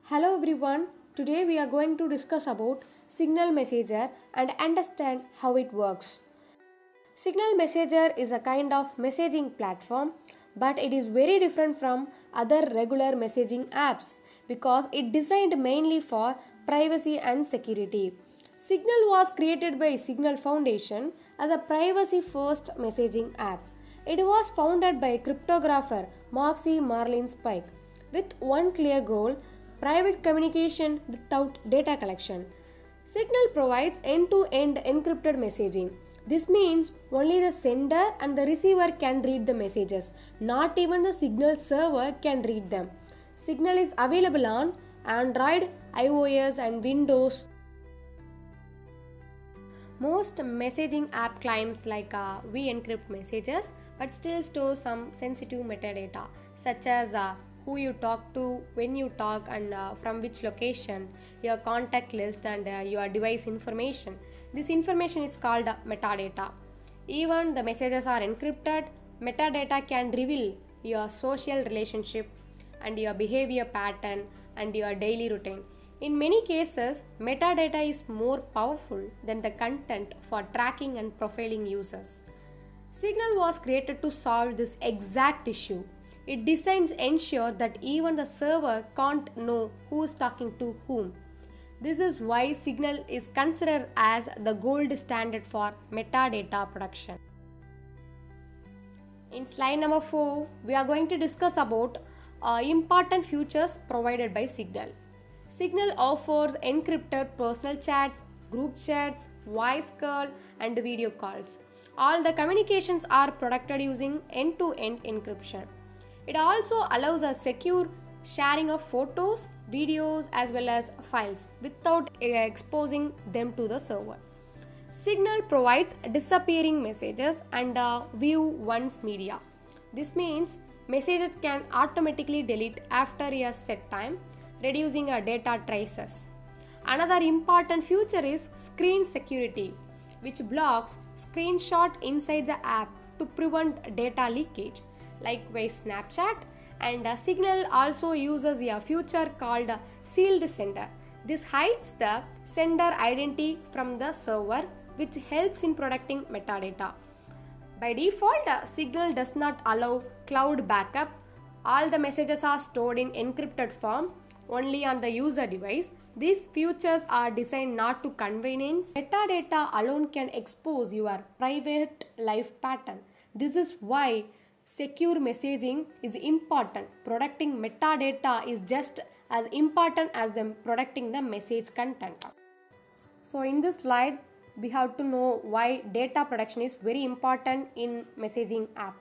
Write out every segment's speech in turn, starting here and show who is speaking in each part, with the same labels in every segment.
Speaker 1: Hello everyone. Today we are going to discuss about Signal Messenger and understand how it works. Signal Messenger is a kind of messaging platform, but it is very different from other regular messaging apps because it designed mainly for privacy and security. Signal was created by Signal Foundation as a privacy first messaging app. It was founded by cryptographer Moxie Marlin Spike with one clear goal: private communication without data collection. Signal provides end to end encrypted messaging. This means only the sender and the receiver can read the messages, not even the Signal server can read them. Signal is available on Android, iOS, and Windows. Most messaging app claims we encrypt messages but still store some sensitive metadata such as who you talk to, when you talk, and from which location, your contact list, and your device information. This information is called metadata. Even the messages are encrypted, metadata can reveal your social relationship and your behavior pattern and your daily routine. In many cases, metadata is more powerful than the content for tracking and profiling users. Signal was created to solve this exact issue. Its designs ensure that even the server can't know who is talking to whom. This is why Signal is considered as the gold standard for metadata protection. In slide number 4, we are going to discuss about important features provided by Signal. Signal offers encrypted personal chats, group chats, voice call, and video calls. All the communications are protected using end-to-end encryption. It also allows a secure sharing of photos, videos, as well as files without exposing them to the server. Signal provides disappearing messages and view once media. This means messages can automatically delete after a set time, reducing data traces. Another important feature is screen security, which blocks screenshot inside the app to prevent data leakage. Likewise, Snapchat and Signal also uses a feature called sealed sender. This hides the sender identity from the server, which helps in protecting metadata. By default, Signal does not allow cloud backup. All the messages are stored in encrypted form only on the user device. These features are designed not to convenience. Metadata alone can expose your private life pattern. This is why secure messaging is important. Protecting metadata is just as important as protecting the message content. So in this slide, we have to know why data protection is very important in messaging app.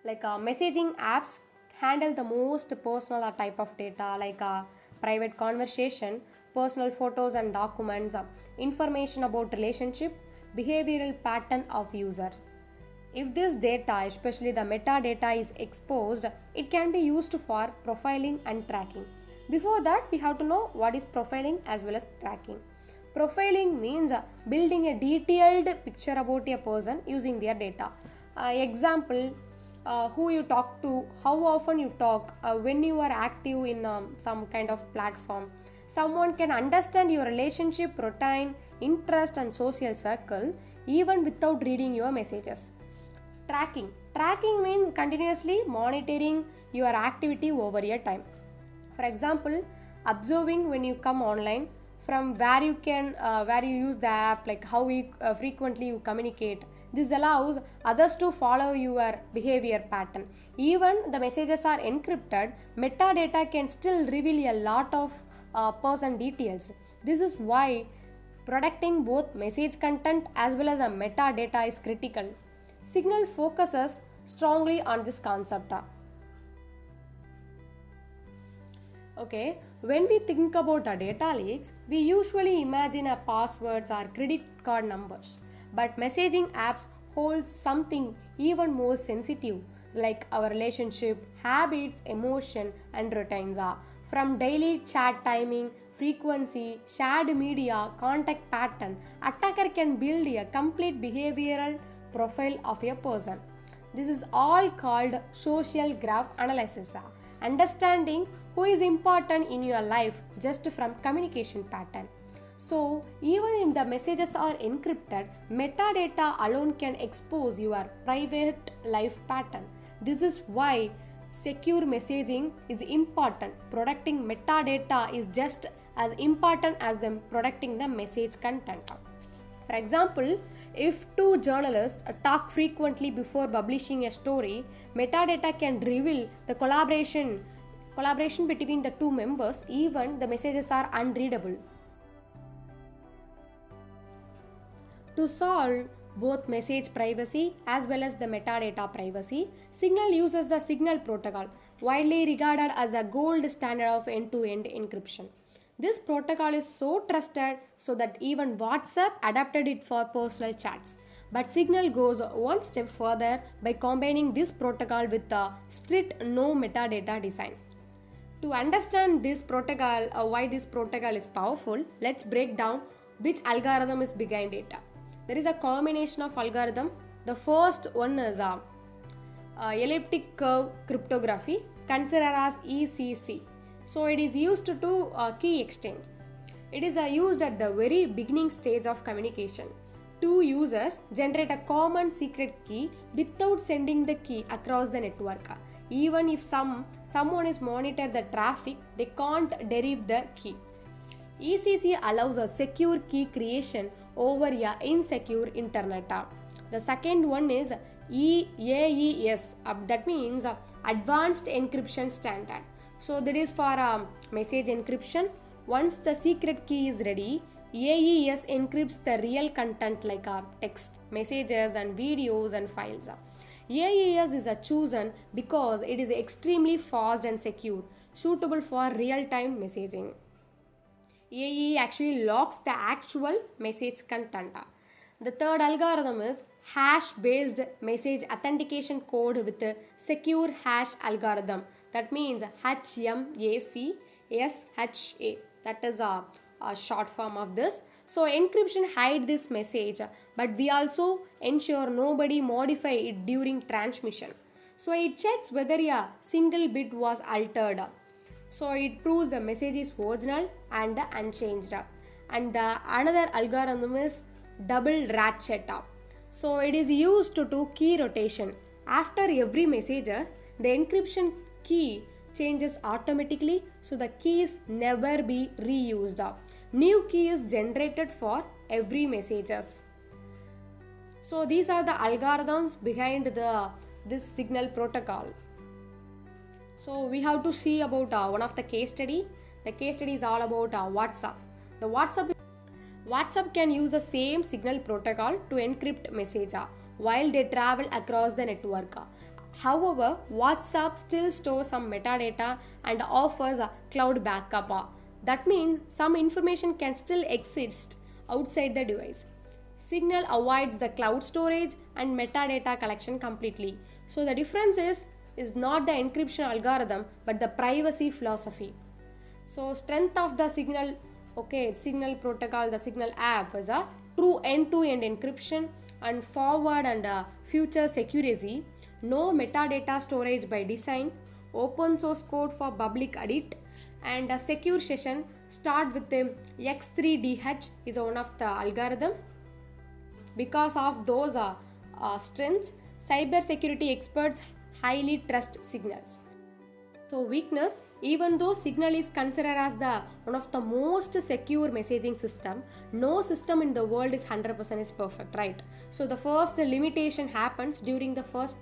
Speaker 1: Messaging apps handle the most personal type of data private conversation, personal photos and documents, information about relationship, behavioral pattern of user. If this data, especially the metadata, is exposed, it can be used for profiling and tracking. Before that, we have to know what is profiling as well as tracking. Profiling means building a detailed picture about a person using their data. Example, who you talk to, how often you talk, when you are active in some kind of platform. Someone can understand your relationship, routine, interest, and social circle even without reading your messages. Tracking means continuously monitoring your activity over a time. For example, observing when you come online, from where you use the app, how frequently you communicate. This allows others to follow your behavior pattern. Even the messages are encrypted, metadata can still reveal a lot of person details. This is why protecting both message content as well as a metadata is critical. Signal focuses strongly on this concept. Okay, when we think about data leaks, we usually imagine passwords or credit card numbers. But messaging apps hold something even more sensitive, like our relationship, habits, emotion, and routines. From daily chat timing, frequency, shared media, contact pattern, attacker can build a complete behavioral profile of a person. This is all called social graph analysis. understanding who is important in your life just from communication pattern. So, even if the messages are encrypted, metadata alone can expose your private life pattern. This is why secure messaging is important. Protecting metadata is just as important as them protecting the message content. For example, if two journalists talk frequently before publishing a story, metadata can reveal the collaboration between the two members even the messages are unreadable. To solve both message privacy as well as the metadata privacy, Signal uses the Signal protocol, widely regarded as a gold standard of end-to-end encryption. This protocol is so trusted so that even WhatsApp adapted it for personal chats. But Signal goes one step further by combining this protocol with the strict no metadata design. To understand this protocol, why this protocol is powerful, let's break down which algorithm is behind it. There is a combination of algorithm. The first one is elliptic curve cryptography, considered as ECC. So it is used to key exchange. It is used at the very beginning stage of communication. Two users generate a common secret key without sending the key across the network. Even if someone is monitor the traffic, they can't derive the key. ECC allows a secure key creation over a insecure internet. The second one is AES, that means Advanced Encryption Standard. So that is for message encryption. Once the secret key is ready, AES encrypts the real content like text, messages and videos and files. AES is chosen because it is extremely fast and secure, suitable for real-time messaging. AE actually locks the actual message content. The third algorithm is hash-based message authentication code with a secure hash algorithm. That means HMACSHA. That is a short form of this. So encryption hides this message, but we also ensure nobody modify it during transmission. So it checks whether a single bit was altered. So it proves the message is original and unchanged. And the another algorithm is double ratchet. So it is used to do key rotation. After every message, the encryption key changes automatically, so the keys never be reused. New key is generated for every messages. So these are the algorithms behind this Signal protocol. So we have to see about one of the case study. The case study is all about WhatsApp. The WhatsApp can use the same Signal protocol to encrypt message while they travel across the network. However, WhatsApp still stores some metadata and offers a cloud backup. That means some information can still exist outside the device. Signal avoids the cloud storage and metadata collection completely. So the difference is not the encryption algorithm but the privacy philosophy. So strength of the Signal protocol, the Signal app is a true end-to-end encryption and forward and future security, no metadata storage by design, open source code for public edit, and a secure session start with the X3DH is one of the algorithm. Because of those strengths, cybersecurity experts highly trust Signals. So weakness, even though Signal is considered as one of the most secure messaging system, no system in the world is 100% is perfect, right? So the first limitation happens during the first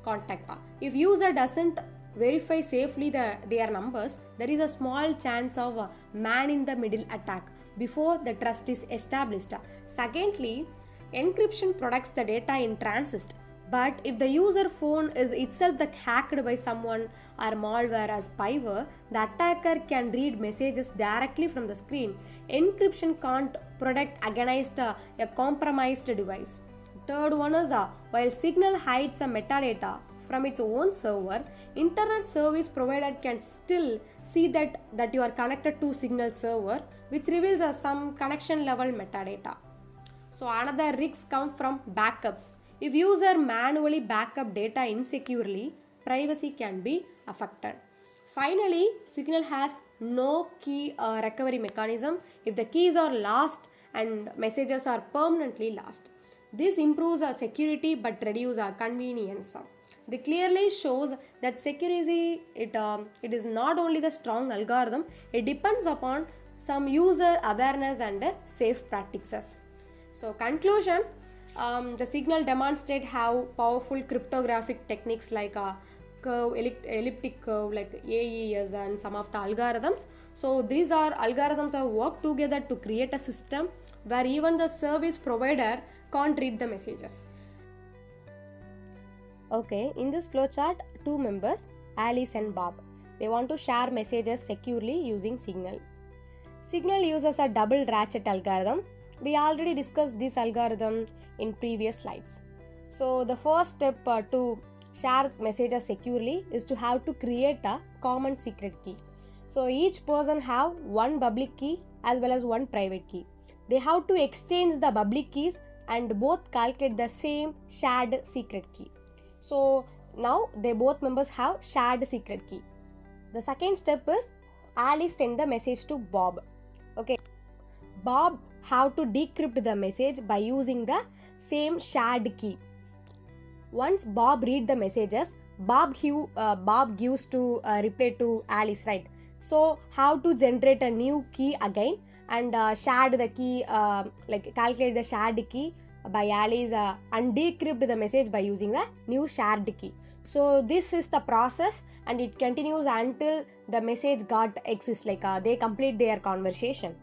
Speaker 1: contact. If user doesn't verify safely their numbers, there is a small chance of a man-in-the-middle attack before the trust is established. Secondly, encryption protects the data in transit. But if the user phone is itself hacked by someone or malware as spyware, the attacker can read messages directly from the screen. Encryption can't protect against a compromised device. Third one is while Signal hides a metadata from its own server, internet service provider can still see that you are connected to Signal server, which reveals some connection level metadata. So another risks come from backups. If user manually backup data insecurely, privacy can be affected. Finally, Signal has no key recovery mechanism if the keys are lost and messages are permanently lost. This improves our security but reduces our convenience. They clearly shows that security it is not only the strong algorithm, it depends upon some user awareness and safe practices. So conclusion, the Signal demonstrate how powerful cryptographic techniques like elliptic curve like AES and some of the algorithms. So these are algorithms have worked together to create a system where even the service provider can't read the messages. Okay, in this flowchart, two members, Alice and Bob, they want to share messages securely using Signal. Signal uses a double ratchet algorithm. We already discussed this algorithm in previous slides. So the first step to share messages securely is to have to create a common secret key. So each person have one public key as well as one private key. They have to exchange the public keys and both calculate the same shared secret key. So now they both members have shared secret key. The second step is Alice send the message to Bob. Okay, Bob have to decrypt the message by using the same shared key. Once Bob read the messages, Bob gives to reply to Alice, right? So how to generate a new key again and share the key, like calculate the shared key by Alice and decrypt the message by using the new shared key. So this is the process and it continues until the message got exists, like they complete their conversation.